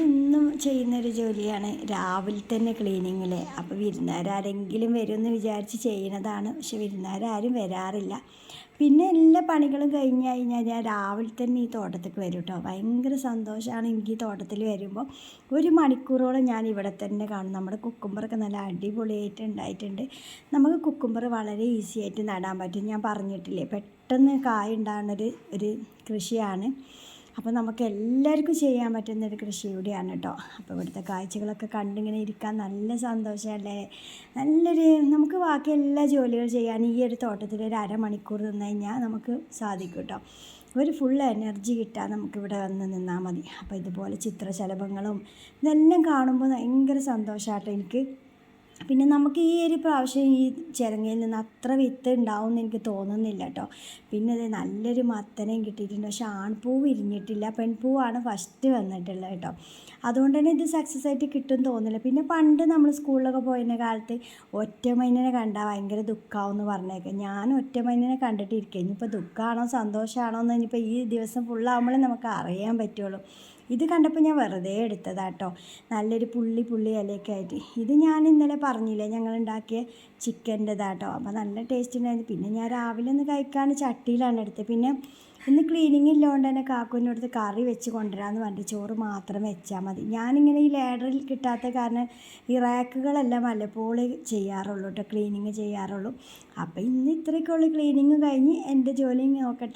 എന്നും ചെയ്യുന്നൊരു ജോലിയാണ് രാവിലെ തന്നെ ക്ലീനിങ്ങിൽ. അപ്പോൾ വിരുന്നുകാരെങ്കിലും വരുമെന്ന് വിചാരിച്ച് ചെയ്യുന്നതാണ്. പക്ഷെ വിരുന്നുകാരും വരാറില്ല. പിന്നെ എല്ലാ പണികളും കഴിഞ്ഞ് കഴിഞ്ഞാൽ ഞാൻ രാവിലെ തന്നെ ഈ തോട്ടത്തേക്ക് വരും കേട്ടോ. ഭയങ്കര സന്തോഷമാണ് എനിക്ക് ഈ തോട്ടത്തിൽ വരുമ്പോൾ. ഒരു മണിക്കൂറോളം ഞാൻ ഇവിടെ തന്നെ കാണും. നമ്മുടെ കുക്കുംബറൊക്കെ നല്ല അടിപൊളിയായിട്ട് ഉണ്ടായിട്ടുണ്ട്. നമുക്ക് കുക്കുംബർ വളരെ ഈസി ആയിട്ട് നടാൻ പറ്റും. ഞാൻ പറഞ്ഞിട്ടില്ലേ, പെട്ടെന്ന് കായ ഉണ്ടാകുന്നൊരു കൃഷിയാണ്. അപ്പോൾ നമുക്ക് എല്ലാവർക്കും ചെയ്യാൻ പറ്റുന്നൊരു കൃഷി കൂടിയാണ് കേട്ടോ. അപ്പോൾ ഇവിടുത്തെ കാഴ്ചകളൊക്കെ കണ്ടിങ്ങനെ ഇരിക്കാൻ നല്ല സന്തോഷമല്ലേ. നമുക്ക് ബാക്കി എല്ലാ ജോലികൾ ചെയ്യാൻ ഈ ഒരു തോട്ടത്തിൽ ഒരു അരമണിക്കൂർ നിന്ന് കഴിഞ്ഞാൽ നമുക്ക് സാധിക്കും കേട്ടോ. ഒരു ഫുൾ എനർജി കിട്ടാൻ നമുക്കിവിടെ വന്ന് നിന്നാൽ മതി. അപ്പോൾ ഇതുപോലെ ചിത്രശലഭങ്ങളും ഇതെല്ലാം കാണുമ്പോൾ ഭയങ്കര സന്തോഷമാട്ടോ എനിക്ക്. പിന്നെ നമുക്ക് ഈ ഒരു പ്രാവശ്യം ഈ ചിരങ്ങയിൽ നിന്ന് അത്ര വിത്ത് ഉണ്ടാവും എന്ന് എനിക്ക് തോന്നുന്നില്ല കേട്ടോ. പിന്നെ ഇത് നല്ലൊരു മത്തനയും കിട്ടിയിട്ടുണ്ട്. പക്ഷെ ആൺപൂവ് വിരിഞ്ഞിട്ടില്ല, പെൺപൂവാണ് ഫസ്റ്റ് വന്നിട്ടുള്ളത് കേട്ടോ. അതുകൊണ്ട് തന്നെ ഇത് സക്സസ് ആയിട്ട് കിട്ടും തോന്നില്ല. പിന്നെ പണ്ട് നമ്മൾ സ്കൂളിലൊക്കെ പോയിരുന്ന കാലത്ത് ഒറ്റമൈനിനെ കണ്ടാൽ ഭയങ്കര ദുഃഖമാവും എന്ന് പറഞ്ഞേക്കാം. ഞാൻ ഒറ്റമൈനിനെ കണ്ടിട്ടിരിക്കുക. ഇനിയിപ്പോൾ ദുഃഖമാണോ സന്തോഷമാണോ എന്ന് ഇനിയിപ്പോൾ ഈ ദിവസം ഫുള്ളാകുമ്പോഴേ നമുക്ക് അറിയാൻ പറ്റുള്ളൂ. ഇത് കണ്ടപ്പോൾ ഞാൻ വെറുതെ എടുത്തതാട്ടോ. നല്ലൊരു പുള്ളി ഇലയൊക്കെ ആയിട്ട്. ഇത് ഞാൻ ഇന്നലെ പറഞ്ഞില്ലേ ഞങ്ങളുണ്ടാക്കിയ ചിക്കൻ്റെതാട്ടോ. അപ്പോൾ നല്ല ടേസ്റ്റ് ഉണ്ടായിരുന്നു. പിന്നെ ഞാൻ രാവിലെ ഒന്ന് കഴിക്കാൻ ചട്ടിയിലാണ് എടുത്തത്. പിന്നെ ഇന്ന് ക്ലീനിങ് ഇല്ലാണ്ട് തന്നെ കാക്കുവിൻ്റെ അടുത്ത് കറി വെച്ച് കൊണ്ടുവരാമെന്ന് പറഞ്ഞിട്ട് ചോറ് മാത്രം വെച്ചാൽ മതി. ഞാനിങ്ങനെ ഈ ലാഡറിൽ കിട്ടാത്ത കാരണം ഈ റാക്കുകളെല്ലാം വല്ലപ്പോഴും ചെയ്യാറുള്ളൂ കേട്ടോ, ക്ലീനിങ് ചെയ്യാറുള്ളൂ. അപ്പോൾ ഇന്ന് ഇത്രയൊക്കെ ഉള്ളൂ ക്ലീനിങ് കഴിഞ്ഞ് എൻ്റെ ജോലി നോക്കട്ടെ.